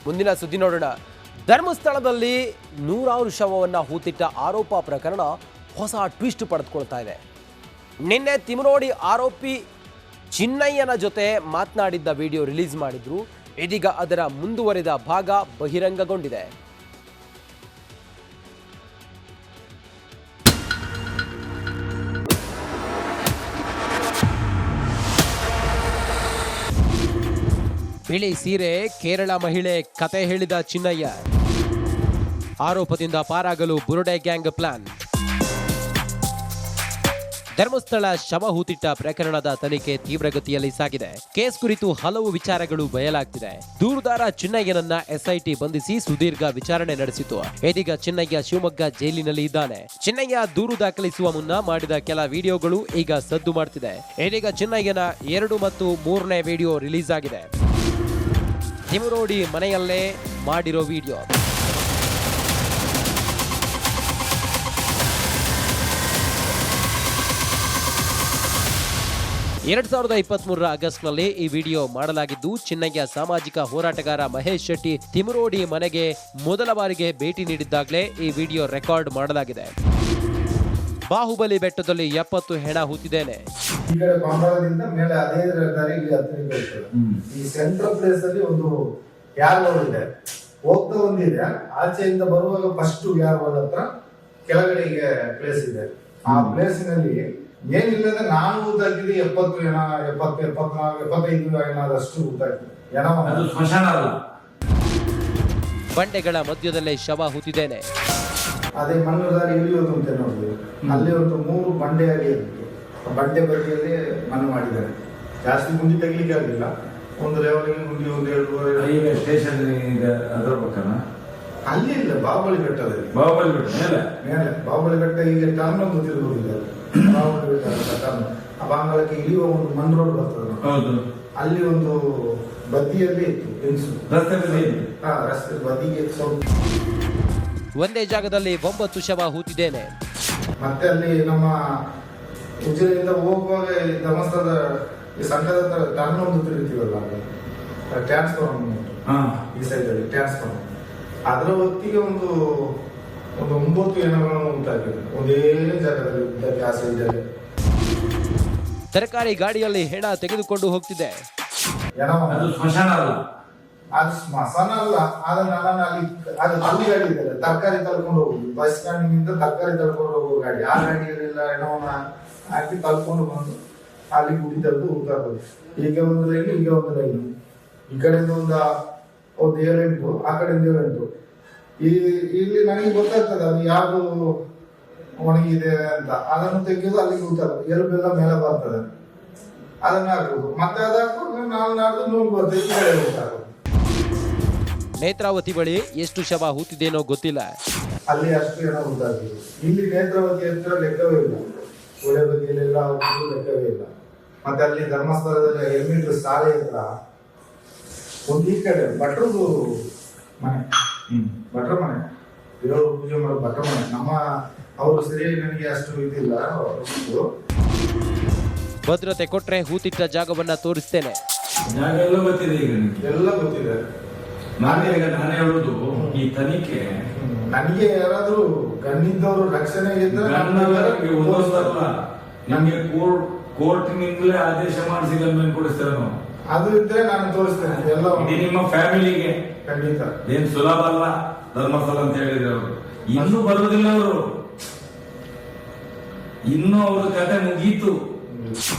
ಮುಂದಿನ ಸುದ್ದಿ ನೋಡೋಣ. ಧರ್ಮಸ್ಥಳದಲ್ಲಿ ನೂರಾರು ಶವವನ್ನು ಹೂತಿಟ್ಟ ಆರೋಪ ಪ್ರಕರಣ ಹೊಸ ಟ್ವಿಸ್ಟ್ ಪಡೆದುಕೊಳ್ತಾ ಇದೆ. ನಿನ್ನೆ ತಿಮರೋಡಿ ಆರೋಪಿ ಚಿನ್ನಯ್ಯನ ಜೊತೆ ಮಾತನಾಡಿದ್ದ ವಿಡಿಯೋ ರಿಲೀಸ್ ಮಾಡಿದ್ರು. ಇದೀಗ ಅದರ ಮುಂದುವರಿದ ಭಾಗ ಬಹಿರಂಗಗೊಂಡಿದೆ. ಬಿಳಿ ಸೀರೆ, ಕೇರಳ ಮಹಿಳೆ ಕತೆ ಹೇಳಿದ ಚಿನ್ನಯ್ಯ. ಆರೋಪದಿಂದ ಪಾರಾಗಲು ಬುರುಡೆ ಗ್ಯಾಂಗ್ ಪ್ಲಾನ್. ಧರ್ಮಸ್ಥಳ ಶವ ಹೂತಿಟ್ಟ ಪ್ರಕರಣದ ತನಿಖೆ ತೀವ್ರಗತಿಯಲ್ಲಿ ಸಾಗಿದೆ. ಕೇಸ್ ಕುರಿತು ಹಲವು ವಿಚಾರಗಳು ಬಯಲಾಗ್ತಿದೆ. ದೂರುದಾರ ಚಿನ್ನಯ್ಯನನ್ನ ಎಸ್ಐಟಿ ಬಂಧಿಸಿ ಸುದೀರ್ಘ ವಿಚಾರಣೆ ನಡೆಸಿತು. ಇದೀಗ ಚಿನ್ನಯ್ಯ ಶಿವಮೊಗ್ಗ ಜೈಲಿನಲ್ಲಿ ಇದ್ದಾನೆ. ಚಿನ್ನಯ್ಯ ದೂರು ದಾಖಲಿಸುವ ಮುನ್ನ ಮಾಡಿದ ಕೆಲ ವಿಡಿಯೋಗಳು ಈಗ ಸದ್ದು ಮಾಡ್ತಿದೆ. ಇದೀಗ ಚಿನ್ನಯ್ಯನ 2 ಮತ್ತು 3ನೇ ವಿಡಿಯೋ ರಿಲೀಸ್ ಆಗಿದೆ. ತಿಮರೋಡಿ ಮನೆಯಲ್ಲೇ ಮಾಡಿರೋ ವಿಡಿಯೋ. ಎರಡ್ 2023 ಆಗಸ್ಟ್ನಲ್ಲಿ ಈ ವಿಡಿಯೋ ಮಾಡಲಾಗಿದ್ದು, ಚಿನ್ನಯ್ಯ ಸಾಮಾಜಿಕ ಹೋರಾಟಗಾರ ಮಹೇಶ್ ಶೆಟ್ಟಿ ತಿಮರೋಡಿ ಮನೆಗೆ ಮೊದಲ ಬಾರಿಗೆ ಭೇಟಿ ನೀಡಿದ್ದಾಗಲೇ ಈ ವಿಡಿಯೋ ರೆಕಾರ್ಡ್ ಮಾಡಲಾಗಿದೆ. ಬಾಹುಬಲಿ ಬೆಟ್ಟದಲ್ಲಿ 70 ಹೆಣ ಹೂತಿದ್ದೇನೆ. ಈ ಕಡೆ ಬಂಗಾಳದಿಂದ ಮೇಲೆ ಅದೇ ದಾರಿಗೆ ಹತ್ತಿರ ಈ ಸೆಂಟ್ರಲ್ ಪ್ಲೇಸ್ ಅಲ್ಲಿ ಒಂದು ಯಾರ್ ರೋಡ್ ಇದೆ, ಹೋಗ್ತಾ ಒಂದಿದೆ. ಆಚೆಯಿಂದ ಬರುವಾಗ ಫಸ್ಟ್ ಯಾರ್ ರೋಡ್ ಹತ್ರ ಕೆಳಗಡೆಗೆ ಪ್ಲೇಸ್ ಇದೆ. ಆ ಪ್ಲೇಸಿನಲ್ಲಿ ಏನಿಲ್ಲದೆ ನಾನು ಊತಾಕಿದ್ದು 70 ಹೆಣ, 70, 74, 75 ಹೆಣದಷ್ಟು ಊತಾಕಿದೆ. ಹೆಣ ಸ್ಮಶಾನ ಅಲ್ಲ. ಬಂಡೆಗಳ ಮಧ್ಯದಲ್ಲೇ ಶವ ಹೂತಿದ್ದೇನೆ. ಅದೇ ಮಣ್ಣು ದಾರಿ ಇಳಿಯೋದು ಅಂತ ನೋಡಿದ್ವಿ. ಅಲ್ಲಿ ಒಂದು 3 ಬಂಡೆಯಾಗಿ ಇತ್ತು. ಬಂಡೆ ಬದಿಯಲ್ಲಿ ಮಣ್ಣು ಮಾಡಿದ್ದಾರೆ. ಜಾಸ್ತಿ ಗುಂಡಿ ತೆಗಿಲಿಕ್ಕೆ ಆಗಲಿಲ್ಲ. ಒಂದು ಲೆವೆಲ್ಗೆ ಗುಂಡಿ ಒಂದು 2 ಈಗ ಸ್ಟೇಷನ್ ಅದರ ಪಕ್ಕನ ಅಲ್ಲಿ ಇಲ್ಲ, ಬಾಹುಬಲಿ ಬೆಟ್ಟದಲ್ಲಿ. ಬಾಹುಬಲಿ ಬೆಟ್ಟ ಮೇಲೆ ಬಾಹುಬಲಿ ಬೆಟ್ಟ ಈಗ ಟರ್ನ್ ಒಂದು ತಿರುಗುವುದಿಲ್ಲ. ಬಾಹುಬಲಿ ಬೆಟ್ಟ ಟರ್ನ್ ಆ ಬಾಂಗಾಳಕ್ಕೆ ಇಳಿಯುವ ಒಂದು ಮಣ್ಣು ರೋಡ್ ಬರ್ತದೆ. ಹೌದು, ಅಲ್ಲಿ ಒಂದು ಬದಿಯಲ್ಲಿ ಇತ್ತು ಹೆಂಗಸು. ರಸ್ತೆ ಬದಿಗೆ ಒಂದೇ ಜಾಗದಲ್ಲಿ 9 ಶವ ಹೂತಿದ್ದೇನೆ. ಮತ್ತೆ ಅಲ್ಲಿ ನಮ್ಮ ಉಜಿರೆಯಿಂದ ಹೋಗುವಾಗ ಧರ್ಮಸ್ಥಳದ ಈ ಸಂಘದ ಟರ್ನ್ ಒಂದು ತಿರುಗ್ತೀವಲ್ಲ, ಟ್ರಾನ್ಸ್ಫಾರ್ಮ್ ಈ ಸೈಡ್ ಅಲ್ಲಿ ಟ್ರಾನ್ಸ್ಫಾರ್ಮ್, ಅದರ ಹೊತ್ತಿಗೆ ಒಂದು 9 ಹೆಣಗಳನ್ನು ಉಂಟಾಗಿದೆ. ಒಂದೇ ಜಾಗದಲ್ಲಿ ಉಂಟಾಗಿ ಆ ಸೈಡ್ ಅಲ್ಲಿ. ಸರ್ಕಾರಿ ಗಾಡಿಯಲ್ಲಿ ಹೆಣ ತೆಗೆದುಕೊಂಡು ಹೋಗ್ತಿದೆ. ಸ್ಮಶಾನ ಅಲ್ಲ, ಅದು ಸ್ಮಶಾನ ಅಲ್ಲ. ಆದ್ರೆ ನಾನು ಅಲ್ಲಿ ಅದು ಅಲ್ಲಿ ಗಾಡಿ ಇದೆ, ತರಕಾರಿ ತಳ್ಕೊಂಡು ಹೋಗುದು. ಬಸ್ ಸ್ಟ್ಯಾಂಡಿನಿಂದ ತರಕಾರಿ ತಳ್ಕೊಂಡು ಹೋಗುವ ಗಾಡಿ. ಆ ಗಾಡಿಯಲ್ಲೆಲ್ಲ ಹೆಣವನ್ನ ಹಾಕಿ ತಳ್ಕೊಂಡು ಬಂದು ಅಲ್ಲಿ ಗುಡಿ ತೆಗೆದು ಹೋಗ್ತಾರೆ. ಈಗ ಒಂದು ಲೈನ್, ಈಗ ಒಂದು ಲೈನ್. ಈ ಕಡೆಯಿಂದ ಒಂದು 7-8, ಆ ಕಡೆಯಿಂದ 7-8. ಇಲ್ಲಿ ನನಗೆ ಗೊತ್ತಾಗ್ತದೆ ಅದು ಯಾವುದು ಒಣಗಿದೆ ಅಂತ. ಅದನ್ನು ತೆಗೆದು ಅಲ್ಲಿಗೆ ಗೊತ್ತಾಗ್ತದೆ. ಎಲುಬೆಲ್ಲ ಮೇಲೆ ಬರ್ತದೆ, ಅದನ್ನ ಹಾಕುದು. ಮತ್ತೆ ಅದು ಹಾಕೊಂಡು ನಾಡ್ದು ನೂರು ಬರ್ತದೆ. ಈ ಕಡೆ ಗೊತ್ತಾಗೋದು. ನೇತ್ರಾವತಿ ಬಳಿ ಎಷ್ಟು ಶವ ಹೂತಿದ್ದೇನೋ ಗೊತ್ತಿಲ್ಲ. ಅಲ್ಲಿ ಅಷ್ಟು ಹೆಣ ಉಂಟಾಗಿದೆ. ಇಲ್ಲಿ ನೇತ್ರಾವತಿ ಹತ್ರ ಲೆಕ್ಕವೇ ಇಲ್ಲ. ಒಳ್ಳೆ ಬದಿಯಲ್ಲೆಲ್ಲ ಲೆಕ್ಕವೇ ಇಲ್ಲ. ಮತ್ತೆ ಅಲ್ಲಿ ಧರ್ಮಸ್ಥಳದಲ್ಲಿ ಹೆಲ್ಮೆಟ್ ಶಾಲೆ ಹತ್ರ ಒಂದು ಈ ಕಡೆ ಭಟ್ರದು ಮನೆ, ಭಟ್ರ ಮನೆ, ದೇವರು ಪೂಜೆ ಮಾಡೋ ಭಟ್ರ ಮನೆ. ನಮ್ಮ ಅವರು ಸರಿಯಾಗಿ ನನಗೆ ಅಷ್ಟು ಇದಿಲ್ಲ. ಭದ್ರತೆ ಕೊಟ್ರೆ ಹೂತಿಟ್ಟ ಜಾಗವನ್ನ ತೋರಿಸ್ತೇನೆ. ಎಲ್ಲ ಗೊತ್ತಿದೆ. ಈಗ ಎಲ್ಲ ಗೊತ್ತಿದೆ. ನಾನೇ ಹೇಳುದು, ಈ ತನಿಖೆ ನನಗೆ ಯಾರಾದ್ರೂ ಗಣ್ಣಿದ್ದವರು ರಕ್ಷಣೆ ಇದ್ರೆ ನಮ್ಗೆ ಕೋರ್ಟಿನಿಂದಲೇ ಆದೇಶ ಮಾಡಿಸಿ ಗನ್ಮೆಂಟ್ ಕೊಡಿಸ್ತೇವೆ ನಾವು. ಅದು ಇದ್ರೆ ನಾನು ತೋರಿಸ್ತೇನೆ. ಎಲ್ಲ ನಿಮ್ಮ ಫ್ಯಾಮಿಲಿಗೆ ಖಂಡಿತ ಏನ್ ಸುಲಭ ಅಲ್ಲ ಧರ್ಮಸ್ಥಳ ಅಂತ ಹೇಳಿದ್ರೆ. ಅವರು ಇನ್ನೂ ಬರುವುದಿಲ್ಲ, ಅವರು ಇನ್ನೂ ಅವ್ರ ಕತೆ ಮುಗೀತು.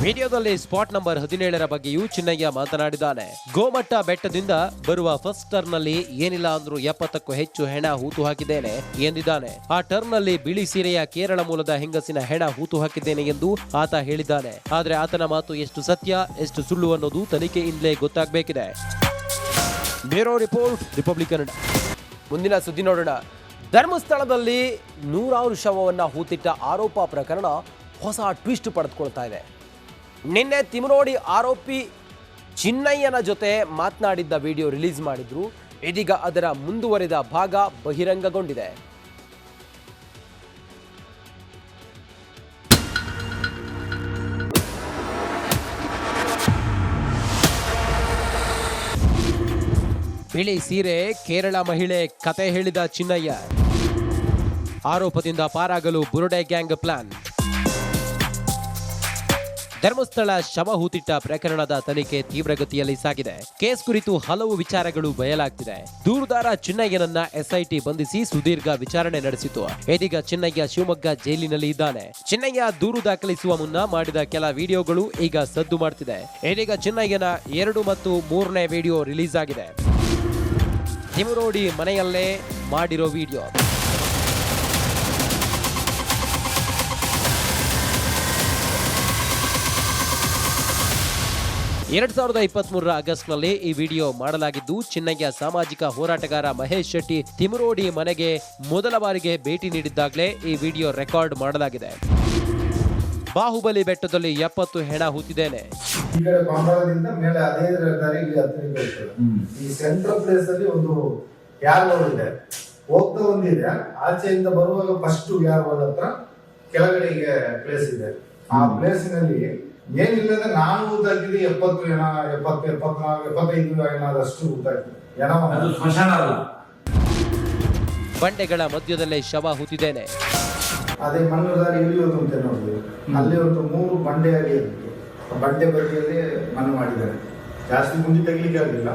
ವಿಡಿಯೋದಲ್ಲಿ ಸ್ಪಾಟ್ ನಂಬರ್ 17ರ ಬಗ್ಗೆಯೂ ಚಿನ್ನಯ್ಯ ಮಾತನಾಡಿದ್ದಾನೆ. ಗೋಮಟ್ಟ ಬೆಟ್ಟದಿಂದ ಬರುವ ಫಸ್ಟ್ ಟರ್ನ್ ನಲ್ಲಿ ಏನಿಲ್ಲ ಅಂದ್ರೂ 70ಕ್ಕೂ ಹೆಚ್ಚು ಹೆಣ ಹೂತು ಹಾಕಿದ್ದೇನೆ ಎಂದಿದ್ದಾನೆ. ಆ ಟರ್ನ್ ನಲ್ಲಿ ಬಿಳಿ ಸೀರೆಯ ಕೇರಳ ಮೂಲದ ಹೆಂಗಸಿನ ಹೆಣ ಹೂತು ಹಾಕಿದ್ದೇನೆ ಎಂದು ಆತ ಹೇಳಿದ್ದಾನೆ. ಆದ್ರೆ ಆತನ ಮಾತು ಎಷ್ಟು ಸತ್ಯ, ಎಷ್ಟು ಸುಳ್ಳು ಅನ್ನೋದು ತನಿಖೆಯಿಂದಲೇ ಗೊತ್ತಾಗಬೇಕಿದೆ. Bureau report, Republic Kannada. ಮುಂದಿನ ಸುದ್ದಿ ನೋಡೋಣ. ಧರ್ಮಸ್ಥಳದಲ್ಲಿ ನೂರಾರು ಶವವನ್ನು ಹೂತಿಟ್ಟ ಆರೋಪ ಪ್ರಕರಣ ಹೊಸ ಟ್ವಿಸ್ಟ್ ಪಡೆದುಕೊಳ್ತಾ ಇದೆ. ನಿನ್ನೆ ತಿಮರೋಡಿ ಆರೋಪಿ ಚಿನ್ನಯ್ಯನ ಜೊತೆ ಮಾತನಾಡಿದ್ದ ವಿಡಿಯೋ ರಿಲೀಸ್ ಮಾಡಿದ್ರು. ಇದೀಗ ಅದರ ಮುಂದುವರಿದ ಭಾಗ ಬಹಿರಂಗಗೊಂಡಿದೆ. ಬಿಳಿ ಸೀರೆ ಕೇರಳ ಮಹಿಳೆ ಕತೆ ಹೇಳಿದ ಚಿನ್ನಯ್ಯ. ಆರೋಪದಿಂದ ಪಾರಾಗಲು ಬುರುಡೆ ಗ್ಯಾಂಗ್ ಪ್ಲಾನ್. ಧರ್ಮಸ್ಥಳ ಶವ ಹೂತಿಟ್ಟ ಪ್ರಕರಣದ ತನಿಖೆ ತೀವ್ರಗತಿಯಲ್ಲಿ ಸಾಗಿದೆ. ಕೇಸ್ ಕುರಿತು ಹಲವು ವಿಚಾರಗಳು ಬಯಲಾಗ್ತಿದೆ. ದೂರುದಾರ ಚಿನ್ನಯ್ಯನನ್ನ ಎಸ್ಐಟಿ ಬಂಧಿಸಿ ಸುದೀರ್ಘ ವಿಚಾರಣೆ ನಡೆಸಿತು. ಇದೀಗ ಚಿನ್ನಯ್ಯ ಶಿವಮೊಗ್ಗ ಜೈಲಿನಲ್ಲಿ ಇದ್ದಾನೆ. ಚಿನ್ನಯ್ಯ ದೂರು ದಾಖಲಿಸುವ ಮುನ್ನ ಮಾಡಿದ ಕೆಲ ವಿಡಿಯೋಗಳು ಈಗ ಸದ್ದು ಮಾಡ್ತಿದೆ. ಇದೀಗ ಚಿನ್ನಯ್ಯನ 2 ಮತ್ತು 3ನೇ ವಿಡಿಯೋ ರಿಲೀಸ್ ಆಗಿದೆ. ತಿಮುರೋಡಿ ಮನೆಯಲ್ಲೇ ಮಾಡಿರೋ ವಿಡಿಯೋ. ಎರಡ್ 2023 ಆಗಸ್ಟ್ನಲ್ಲಿ ಈ ವಿಡಿಯೋ ಮಾಡಲಾಗಿದ್ದು, ಚಿನ್ನಯ್ಯ ಸಾಮಾಜಿಕ ಹೋರಾಟಗಾರ ಮಹೇಶ್ ಶೆಟ್ಟಿ ತಿಮುರೋಡಿ ಮನೆಗೆ ಮೊದಲ ಬಾರಿಗೆ ಭೇಟಿ ನೀಡಿದ್ದಾಗಲೇ ಈ ವಿಡಿಯೋ ರೆಕಾರ್ಡ್ ಮಾಡಲಾಗಿದೆ. ಬಾಹುಬಲಿ ಬೆಟ್ಟದಲ್ಲಿ 70 ಹೆಣ ಹೂತಿದ್ದೇನೆ. ಈ ಕಡೆ ಬಂಗಾಳದಿಂದ ಮೇಲೆ ಅದೇ ದಾರಿಗೆ ಹತ್ತಿರ ಈ ಸೆಂಟ್ರಲ್ ಪ್ಲೇಸ್ ಅಲ್ಲಿ ಒಂದು ಯಾರ್ ರೋಡ್ ಇದೆ, ಹೋಗ್ತಾ ಒಂದಿದೆ. ಆಚೆಯಿಂದ ಬರುವಾಗ ಫಸ್ಟ್ ಯಾರ್ ರೋಡ್ ಹತ್ರ ಕೆಳಗಡೆ ಪ್ಲೇಸ್ ಇದೆ. ಆ ಪ್ಲೇಸಿನಲ್ಲಿ ಏನಿಲ್ಲದೆ ನಾನು ಊತಾಕಿದ್ದು 70 ಹೆಣ, 70, 74, 75 ಹೆಣದಷ್ಟು ಊತಾಕಿದೆ. ಅದು ಸ್ಮಶಾನ ಅಲ್ಲ. ಬಂಡೆಗಳ ಮಧ್ಯದಲ್ಲೇ ಶವ ಹೂತಿದ್ದೇನೆ. ಅದೇ ಮಣ್ಣು ದಾರಿ ಇಳಿಯೋದು ಅಂತ ನೋಡಿದ್ವಿ. ಅಲ್ಲಿ ಒಂದು 3 ಬಂಡೆಯಾಗಿ ಇತ್ತು. ಬಂಡೆ ಬದಿಯಲ್ಲಿ ಮಣ್ಣು ಮಾಡಿದ್ದಾರೆ. ಜಾಸ್ತಿ ಗುಂಡಿ ತೆಗಿಲಿಕ್ಕೆ ಆಗಲಿಲ್ಲ.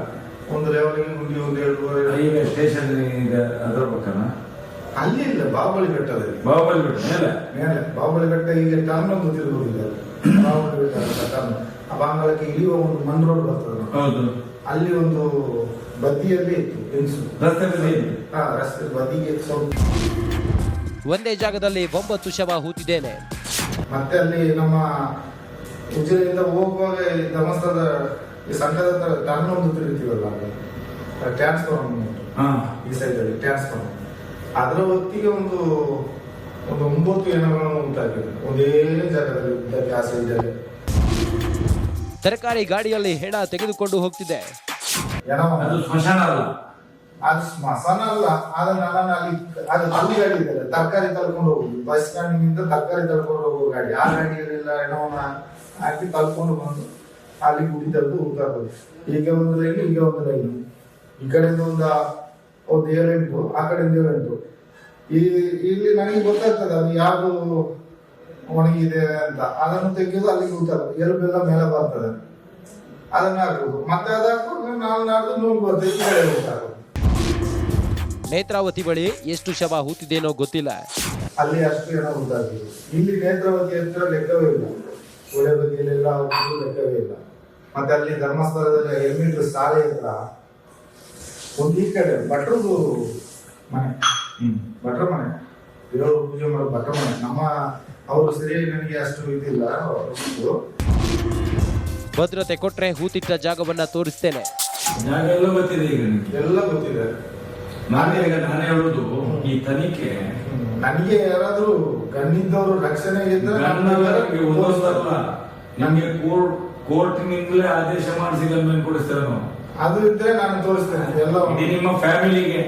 ಒಂದು ಲೆವೆಲ್ಗೆ ಗುಂಡಿ ಒಂದು 2 ಈಗ ಸ್ಟೇಷನ್ ಇದೆ ಅದರ ಪಕ್ಕನ ಅಲ್ಲಿ ಇಲ್ಲ, ಬಾಹುಬಲಿ ಬೆಟ್ಟದಲ್ಲಿ. ಬಾಹುಬಲಿ ಬೆಟ್ಟ ಮೇಲೆ ಬಾಹುಬಲಿ ಬೆಟ್ಟ ಈಗ ಟರ್ನ್ ಒಂದು ತಿರುಗುವುದಿಲ್ಲ. ಬಾಹುಬಲಿ ಬೆಟ್ಟ ಟರ್ನ್ ಆ ಬಾಂಗ್ಲಕ್ಕೆ ಇಳಿಯುವ ಒಂದು ಮಣ್ಣು ರೋಡ್ ಬರ್ತದೆ. ಹೌದು, ಅಲ್ಲಿ ಒಂದು ಬದಿಯಲ್ಲಿ ಇತ್ತು ಹೆಂಗಸು. ರಸ್ತೆ ಬದಿಗೆ ಸ್ವಲ್ಪ ಒಂದೇ ಜಾಗದಲ್ಲಿ 9 ಶವ ಹೂತಿದ್ದೇನೆ. ಮತ್ತೆ ಅಲ್ಲಿ ನಮ್ಮ ಉಜಿರೆಯಿಂದ ಹೋಗುವಾಗ ಧರ್ಮಸ್ಥಳದ ಈ ಸಂಘದ ಹತ್ರ ಟರ್ನ್ ಒಂದು ತಿರುಗ್ತೀವಲ್ಲ, ಟ್ರಾನ್ಸ್ಫಾರ್ಮ್ ಈ ಸೈಡ್ ಅಲ್ಲಿ ಟ್ರಾನ್ಸ್ಫಾರ್ಮ್, ಅದರ ಹೊತ್ತಿಗೆ ಒಂದು 9 ಹೆಣಗಳನ್ನು ಉಂಟಾಗಿದೆ. ಒಂದೇ ಜಾಗದಲ್ಲಿ ಉಂಟಾಗಿ ಆ ಸೈಡಲ್ಲಿ ತರಕಾರಿ ಗಾಡಿಯಲ್ಲಿ ಹೆಣ ತೆಗೆದುಕೊಂಡು ಹೋಗ್ತಿದೆ. ಅದು ಸ್ಮಶಾನ ಅಲ್ಲ. ಅದು ಸ್ಮಶಾನ ಅಲ್ಲ. ಆದ್ರೆ ನಾನು ಅಲ್ಲಿ ಅದು ಅಲ್ಲಿ ಗಾಡಿ ಇದೆ, ತರಕಾರಿ ತಳ್ಕೊಂಡು ಹೋಗುದು. ಬಸ್ ಸ್ಟ್ಯಾಂಡಿನಿಂದ ತರಕಾರಿ ತಳ್ಕೊಂಡು ಹೋಗುವ ಗಾಡಿ. ಆ ಗಾಡಿಯಲ್ಲೆಲ್ಲ ಹೆಣವನ್ನ ಹಾಕಿ ತಳ್ಕೊಂಡು ಬಂದು ಅಲ್ಲಿ ಗುಡಿ ತೆಗೆದು ಹೋಗ್ತಾರೆ. ಈಗ ಒಂದು ಲೈನ್, ಈಗ ಒಂದು ಲೈನ್. ಈ ಕಡೆಯಿಂದ ಒಂದು 7 ಎಂಟು, ಆ ಕಡೆಯಿಂದ 7 ಎಂಟು. ಇಲ್ಲಿ ನನಗೆ ಗೊತ್ತಾಗ್ತದೆ ಅದು ಯಾವುದು ಒಣಗಿದೆ ಅಂತ. ಅದನ್ನು ತೆಗೆದು ಅಲ್ಲಿಗೆ ಗೊತ್ತಾಗ್ತದೆ. ಎಲುಬೆಲ್ಲ ಮೇಲೆ ಬರ್ತದೆ, ಅದನ್ನ ಹಾಕುದು. ಮತ್ತೆ ಅದು ಹಾಕೊಂಡು ನಾಲ್ಕು ನೂರು ಬರ್ತದೆ. ಈ ಕಡೆ ಗೊತ್ತಾಗೋದು. ನೇತ್ರಾವತಿ ಬಳಿ ಎಷ್ಟು ಶವ ಹೂತಿದ್ದೇನೋ ಗೊತ್ತಿಲ್ಲ. ಅಲ್ಲಿ ಅಷ್ಟು ಏನೋ ಗೊತ್ತಾಗ್ತದೆ. ಇಲ್ಲಿ ನೇತ್ರಾವತಿ ಹತ್ರ ಲೆಕ್ಕವೇ ಇಲ್ಲ. ಒಳ್ಳೆ ಬದಿಯಲ್ಲೆಲ್ಲ ಲೆಕ್ಕವೇ ಇಲ್ಲ. ಮತ್ತೆ ಅಲ್ಲಿ ಧರ್ಮಸ್ಥಳದಲ್ಲಿ ಎಲ್ಮೀಟರ್ ಶಾಲೆ ಹತ್ರ ಒಂದು ಈ ಕಡೆ ಭಟ್ರದು ಮನೆ, ಭಟ್ರ ಮನೆ, ದೇವರು ಪೂಜೆ ಮಾಡೋ ಭಟ್ರ ಮನೆ. ನಮ್ಮ ಅವರು ಸರಿ ನನಗೆ ಅಷ್ಟು ಇದಿಲ್ಲ. ಭದ್ರತೆ ಕೊಟ್ರೆ ಹೂತಿಟ್ಟ ಜಾಗವನ್ನ ತೋರಿಸ್ತೇನೆ. ಜಾಗ ಎಲ್ಲ ಗೊತ್ತಿದೆ ಈಗ ನಿಮ್ಗೆ. ಎಲ್ಲ ಗೊತ್ತಿದೆ. ನಾನು ಹೇಳುದು ಈ ತನಿಖೆ ನನಗೆ ಯಾರಾದ್ರೂ ಗಣ್ಣಿದ್ದವರು ರಕ್ಷಣೆ ಇದ್ರೆ ನಮ್ಗೆ ಕೋರ್ಟಿನಿಂದಲೇ ಆದೇಶ ಮಾಡಿಸಿ ಗನ್ಮೆಂಟ್ ಕೊಡಿಸ್ತಾರೆ ನಾವು. ಅದು ಇದ್ರೆ ನಾನು ತೋರಿಸ್ತೇನೆ. ಎಲ್ಲ ನಿಮ್ಮ ಫ್ಯಾಮಿಲಿಗೆ